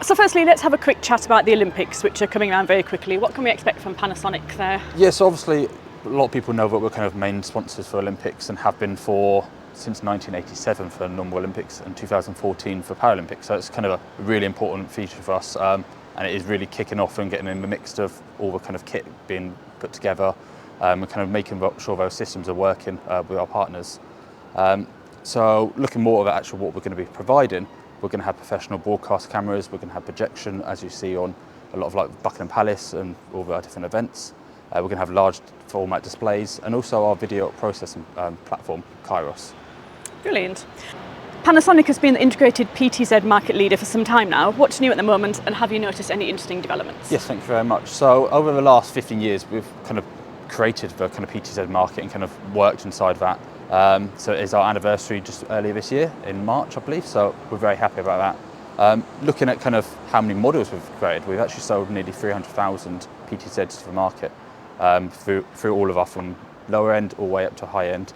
So firstly, let's have a quick chat about the Olympics, which are coming around very quickly. What can we expect from Panasonic there? Yes, obviously a lot of people know that we're kind of main sponsors for Olympics and have been since 1987 for normal Olympics and 2014 for Paralympics. So it's kind of a really important feature for us, and it is really kicking off and getting in the mix of all the kind of kit being put together, and kind of making sure those systems are working with our partners. So looking more at actually what we're going to be providing, we're going to have professional broadcast cameras, we're going to have projection, as you see on a lot of like Buckingham Palace and all of our different events. We're going to have large format displays and also our video processing platform, Kairos. Brilliant. Panasonic has been the integrated PTZ market leader for some time now. What's new at the moment, and have you noticed any interesting developments? Yes, thank you very much. So over the last 15 years, we've kind of created the kind of PTZ market and kind of worked inside that. So it is our anniversary just earlier this year in March, I believe. So we're very happy about that. Looking at kind of how many models we've created, we've actually sold nearly 300,000 PTZs to the market through all of our from lower end all the way up to high end.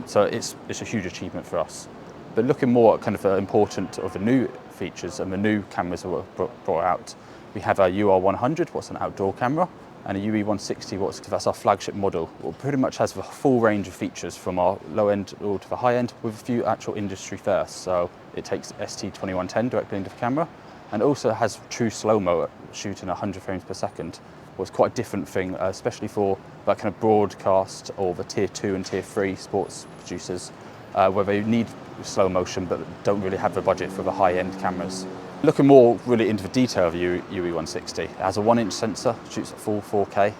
So it's a huge achievement for us. But looking more at kind of the importance of the new features and the new cameras that were brought out, we have our UR100, what's an outdoor camera, and a UE160, that's our flagship model. It pretty much has the full range of features from our low end all to the high end with a few actual industry firsts. So it takes ST2110 directly into the camera and also has true slow-mo shooting 100 frames per second. Was quite a different thing, especially for that kind of broadcast or the tier 2 and tier 3 sports producers, where they need slow motion but don't really have the budget for the high-end cameras. Looking more really into the detail of UE160, it has a 1-inch sensor, shoots at full 4K,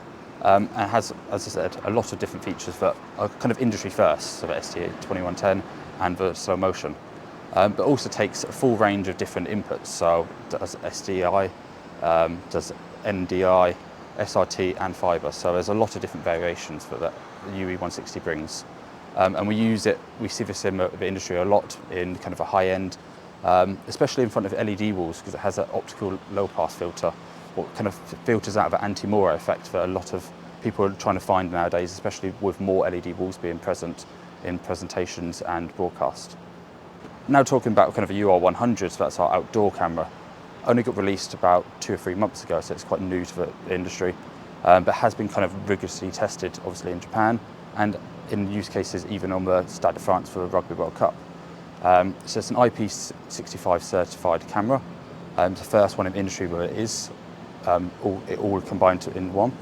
and has, as I said, a lot of different features that are kind of industry first, so the ST2110 and the slow motion, but also takes a full range of different inputs, so does SDI, does NDI, SRT and fibre, so there's a lot of different variations that the UE160 brings. And we see this in the industry a lot in kind of a high end, especially in front of LED walls, because it has an optical low pass filter, what kind of filters out the anti-Mora effect that a lot of people are trying to find nowadays, especially with more LED walls being present in presentations and broadcast. Now talking about kind of a UR100, so that's our outdoor camera, only got released about 2 or 3 months ago, so it's quite new to the industry, but has been kind of rigorously tested, obviously in Japan, and in use cases even on the Stade de France for the Rugby World Cup. So it's an IP65 certified camera, the first one in the industry where it is all combined in one.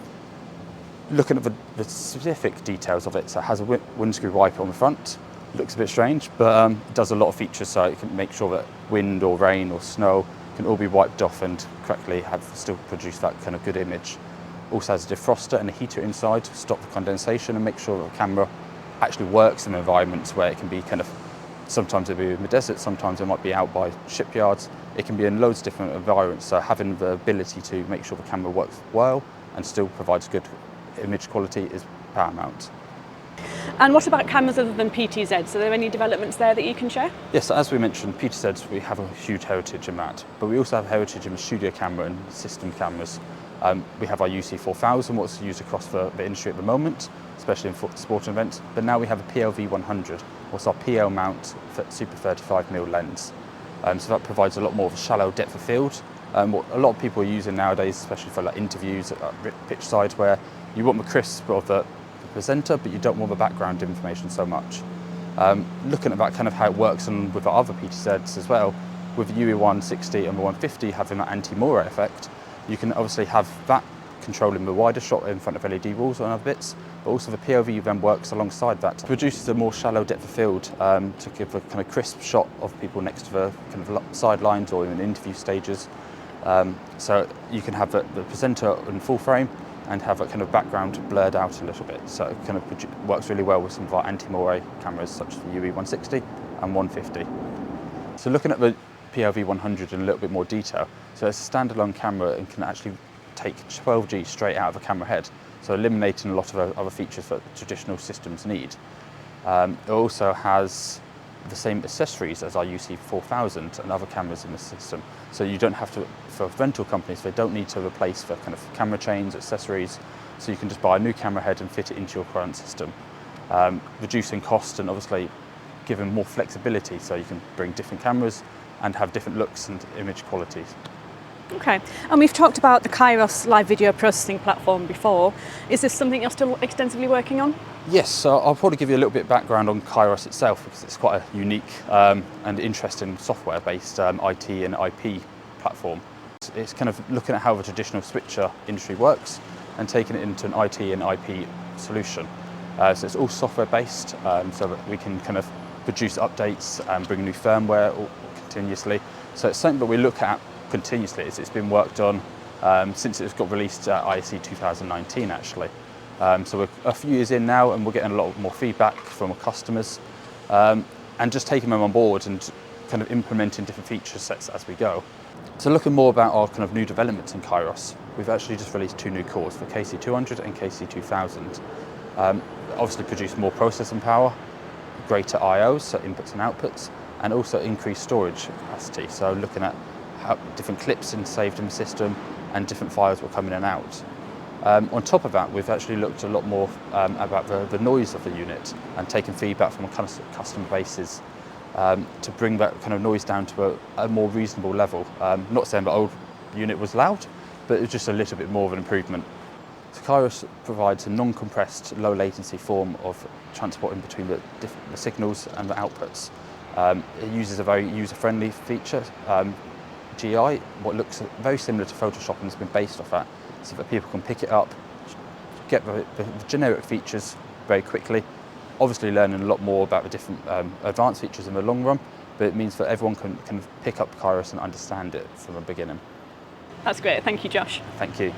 Looking at the specific details of it, so it has a windscreen wiper on the front. Looks a bit strange, but it does a lot of features, so it can make sure that wind or rain or snow can all be wiped off and correctly still produce that kind of good image. Also has a defroster and a heater inside to stop the condensation and make sure that the camera actually works in environments where it can be kind of, sometimes it'll be in the desert, sometimes it might be out by shipyards. It can be in loads of different environments, so having the ability to make sure the camera works well and still provides good image quality is paramount. And what about cameras other than PTZs? Are there any developments there that you can share? Yes, so as we mentioned, PTZs, we have a huge heritage in that, but we also have heritage in the studio camera and system cameras. We have our UC4000, what's used across the industry at the moment, especially in sporting events, but now we have a PLV100, what's our PL mount Super 35mm lens. So that provides a lot more of a shallow depth of field. What a lot of people are using nowadays, especially for like interviews at pitch side, where you want the crisp of the presenter, but you don't want the background information so much. Looking at that kind of how it works and with the other PTZs as well, with the UE160 and the 150 having that anti-Mora effect, you can obviously have that controlling the wider shot in front of LED walls and other bits, but also the POV then works alongside that. It produces a more shallow depth of field to give a kind of crisp shot of people next to the kind of sidelines or in interview stages. So you can have the presenter in full frame and have a kind of background blurred out a little bit. So it kind of works really well with some of our anti-Mora cameras such as the UE160 and 150. So looking at the PLV100 in a little bit more detail, so it's a standalone camera and can actually take 12G straight out of a camera head, so eliminating a lot of other features that traditional systems need. It also has the same accessories as our UC4000 and other cameras in the system, so you don't have to, for rental companies, they don't need to replace the kind of camera chains, accessories, so you can just buy a new camera head and fit it into your current system, reducing cost and obviously giving more flexibility, so you can bring different cameras and have different looks and image qualities. Okay, and we've talked about the Kairos live video processing platform before. Is this something you're still extensively working on? Yes, so I'll probably give you a little bit of background on Kairos itself because it's quite a unique and interesting software-based IT and IP platform. It's kind of looking at how the traditional switcher industry works and taking it into an IT and IP solution. So it's all software-based, so that we can kind of produce updates and bring new firmware continuously. So it's something that we look at continuously. It's been worked on since it got released at ISE 2019 actually. So we're a few years in now and we're getting a lot more feedback from our customers and just taking them on board and kind of implementing different feature sets as we go. So looking more about our kind of new developments in Kairos, we've actually just released 2 new cores for KC200 and KC2000. Obviously produce more processing power, greater IOs, so inputs and outputs, and also increased storage capacity. So looking at how different clips saved in the system and different files were coming in and out. On top of that, we've actually looked a lot more about the noise of the unit and taken feedback from customer bases to bring that kind of noise down to a more reasonable level. Not saying the old unit was loud, but it was just a little bit more of an improvement. So Kairos provides a non-compressed, low latency form of transporting between the signals and the outputs. It uses a very user-friendly feature, GI, what looks very similar to Photoshop and has been based off that, so that people can pick it up, get the generic features very quickly, obviously learning a lot more about the different advanced features in the long run, but it means that everyone can pick up Kairos and understand it from the beginning. That's great, thank you Josh. Thank you.